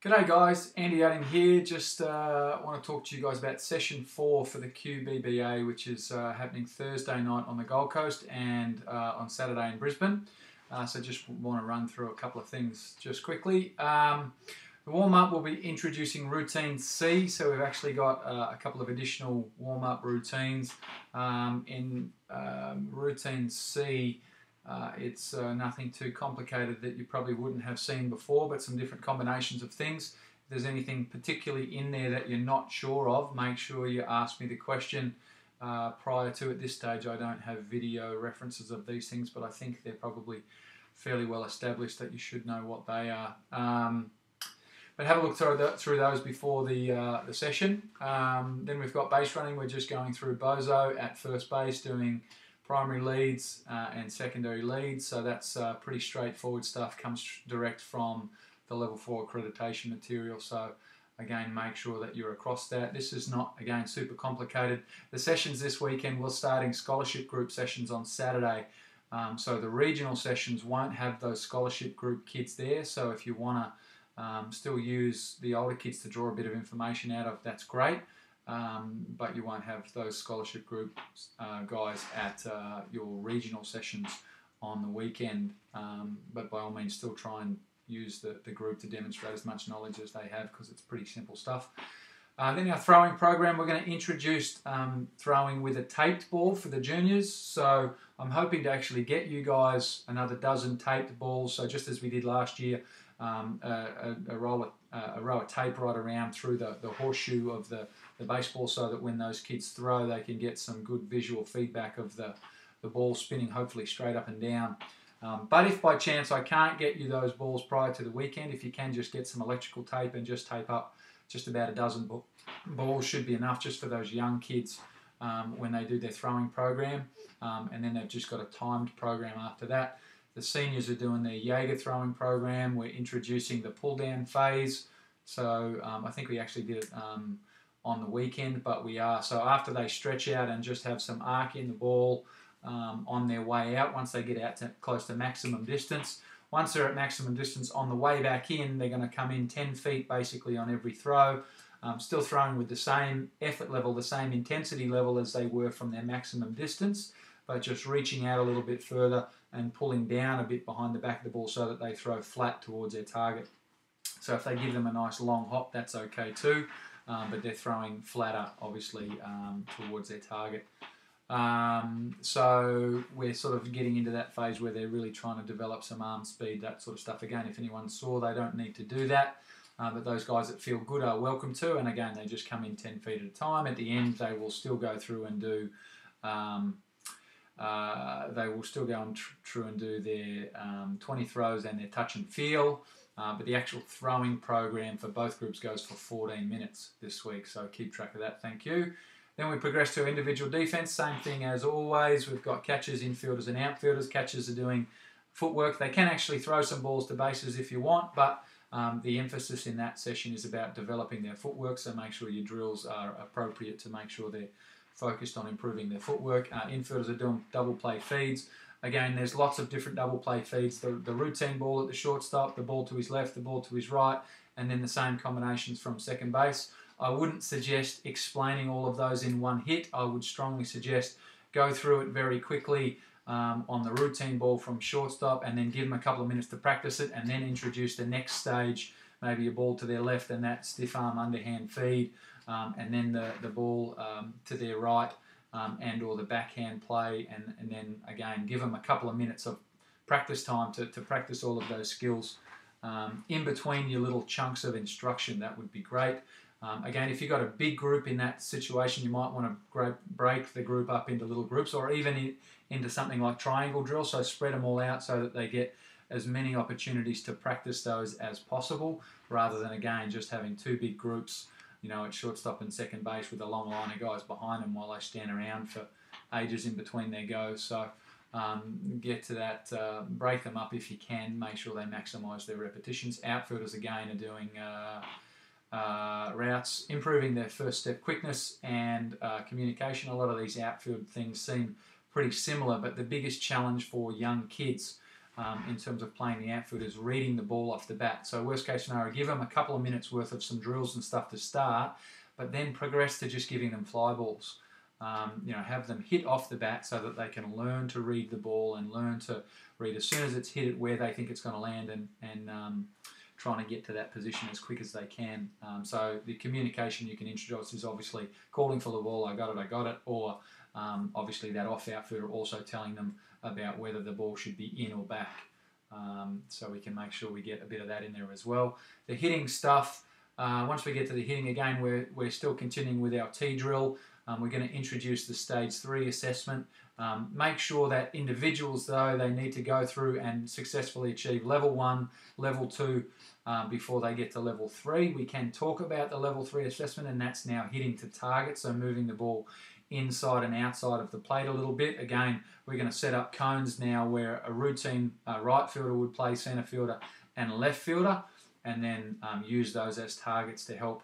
G'day guys, Andy Adding here. Just want to talk to you guys about session 4 for the QBBA, which is happening Thursday night on the Gold Coast and on Saturday in Brisbane. So just want to run through a couple of things just quickly. The warm-up will be introducing routine C, so we've actually got a couple of additional warm-up routines. In routine C, it's nothing too complicated that you probably wouldn't have seen before, but some different combinations of things. If there's anything particularly in there that you're not sure of, make sure you ask me the question prior to. At this stage, I don't have video references of these things, but I think they're probably fairly well established that you should know what they are. But have a look through those before the session. Then we've got base running. We're just going through Bozo at first base, doing primary leads and secondary leads, so that's pretty straightforward stuff, comes direct from the level 4 accreditation material. So again, make sure that you're across that. This is not, again, super complicated. The sessions this weekend, we're starting scholarship group sessions on Saturday, so the regional sessions won't have those scholarship group kids there, so if you want to still use the older kids to draw a bit of information out of, that's great. But you won't have those scholarship group guys at your regional sessions on the weekend. But by all means, still try and use the group to demonstrate as much knowledge as they have, because it's pretty simple stuff. Then our throwing program, we're going to introduce throwing with a taped ball for the juniors. So I'm hoping to actually get you guys another dozen taped balls. So just as we did last year, a row of tape right around through the horseshoe of the baseball, so that when those kids throw, they can get some good visual feedback of the ball spinning, hopefully straight up and down. But if by chance I can't get you those balls prior to the weekend, if you can just get some electrical tape and just tape up just about a dozen balls, should be enough just for those young kids when they do their throwing program. And then they've just got a timed program after that. The seniors are doing their Jaeger throwing program. We're introducing the pull down phase. So I think we actually did it on the weekend, but we are. So after they stretch out and just have some arc in the ball on their way out, once they get out to close to maximum distance, once they're at maximum distance on the way back in, they're going to come in 10 feet basically on every throw, still throwing with the same effort level, the same intensity level as they were from their maximum distance, but just reaching out a little bit further and pulling down a bit behind the back of the ball so that they throw flat towards their target. So if they give them a nice long hop, that's okay too. But they're throwing flatter, obviously, towards their target. So we're sort of getting into that phase where they're really trying to develop some arm speed, that sort of stuff. Again, if anyone's sore, they don't need to do that. But those guys that feel good are welcome to. And again, they just come in 10 feet at a time. At the end, they will still go through and do their 20 throws and their touch and feel. But the actual throwing program for both groups goes for 14 minutes this week, so keep track of that, thank you. Then we progress to individual defense, same thing as always. We've got catchers, infielders and outfielders. Catchers are doing footwork. They can actually throw some balls to bases if you want, but the emphasis in that session is about developing their footwork, so make sure your drills are appropriate to make sure they're focused on improving their footwork. Infielders are doing double play feeds. Again, there's lots of different double play feeds. The routine ball at the shortstop, the ball to his left, the ball to his right, and then the same combinations from second base. I wouldn't suggest explaining all of those in one hit. I would strongly suggest go through it very quickly on the routine ball from shortstop, and then give them a couple of minutes to practice it, and then introduce the next stage, maybe a ball to their left and that stiff arm underhand feed, and then the ball to their right, and or the backhand play, and then again give them a couple of minutes of practice time to practice all of those skills in between your little chunks of instruction. That would be great. Again, if you've got a big group in that situation, you might want to break the group up into little groups, or even into something like triangle drill, so spread them all out so that they get as many opportunities to practice those as possible, rather than, again, just having two big groups, you know, at shortstop and second base with a long line of guys behind them while they stand around for ages in between their goes. So get to that, break them up if you can, make sure they maximise their repetitions. Outfielders, again, are doing routes, improving their first step quickness and communication. A lot of these outfield things seem pretty similar, but the biggest challenge for young kids in terms of playing the outfield is reading the ball off the bat. So worst case scenario, give them a couple of minutes worth of some drills and stuff to start, but then progress to just giving them fly balls. Have them hit off the bat so that they can learn to read the ball and learn to read as soon as it's hit it where they think it's going to land, and trying to get to that position as quick as they can. So the communication you can introduce is obviously calling for the ball, I got it, or obviously that off outfielder also telling them about whether the ball should be in or back. So we can make sure we get a bit of that in there as well. The hitting stuff, once we get to the hitting again, we're still continuing with our T drill. We're going to introduce the stage 3 assessment. Make sure that individuals, though, they need to go through and successfully achieve level 1, level 2 before they get to level 3. We can talk about the level 3 assessment, and that's now hitting to target, so moving the ball inside and outside of the plate a little bit. Again, we're going to set up cones now where a routine right fielder would play centre fielder and left fielder, and then use those as targets to help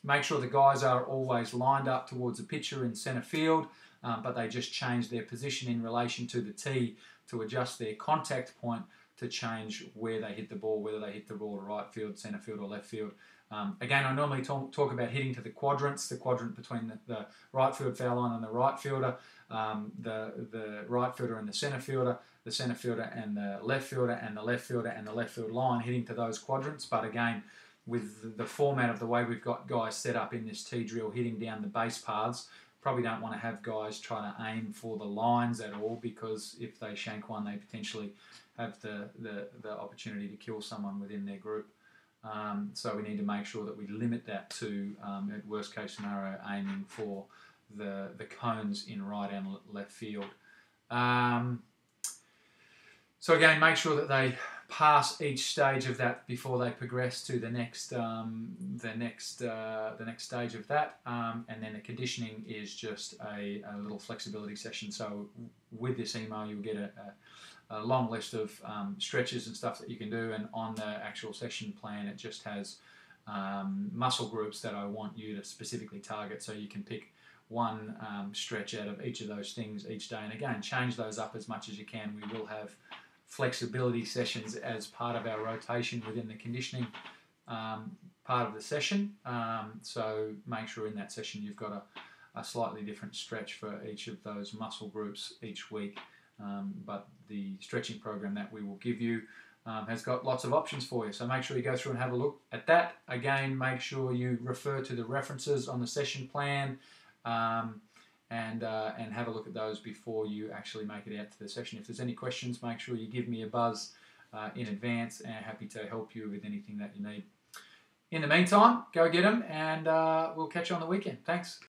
make sure the guys are always lined up towards the pitcher in centre field, but they just change their position in relation to the tee to adjust their contact point to change where they hit the ball, whether they hit the ball to right field, centre field or left field. Again, I normally talk about hitting to the quadrants, the quadrant between the right field foul line and the right fielder, the right fielder and the centre fielder and the left fielder, and the left fielder and the left field line, hitting to those quadrants. But again, with the format of the way we've got guys set up in this T drill, hitting down the base paths, probably don't want to have guys trying to aim for the lines at all, because if they shank one, they potentially have the opportunity to kill someone within their group. So we need to make sure that we limit that to, at worst case scenario, aiming for the cones in right and left field. So again, make sure that they pass each stage of that before they progress to the next stage of that, and then the conditioning is just a little flexibility session. So with this email, you'll get a long list of stretches and stuff that you can do, and on the actual session plan, it just has muscle groups that I want you to specifically target. So you can pick one stretch out of each of those things each day, and again, change those up as much as you can. We will have flexibility sessions as part of our rotation within the conditioning part of the session. So make sure in that session you've got a slightly different stretch for each of those muscle groups each week. But the stretching program that we will give you has got lots of options for you. So make sure you go through and have a look at that. Again, make sure you refer to the references on the session plan, and have a look at those before you actually make it out to the session. If there's any questions, make sure you give me a buzz in advance, and happy to help you with anything that you need. In the meantime, go get them, and we'll catch you on the weekend. Thanks.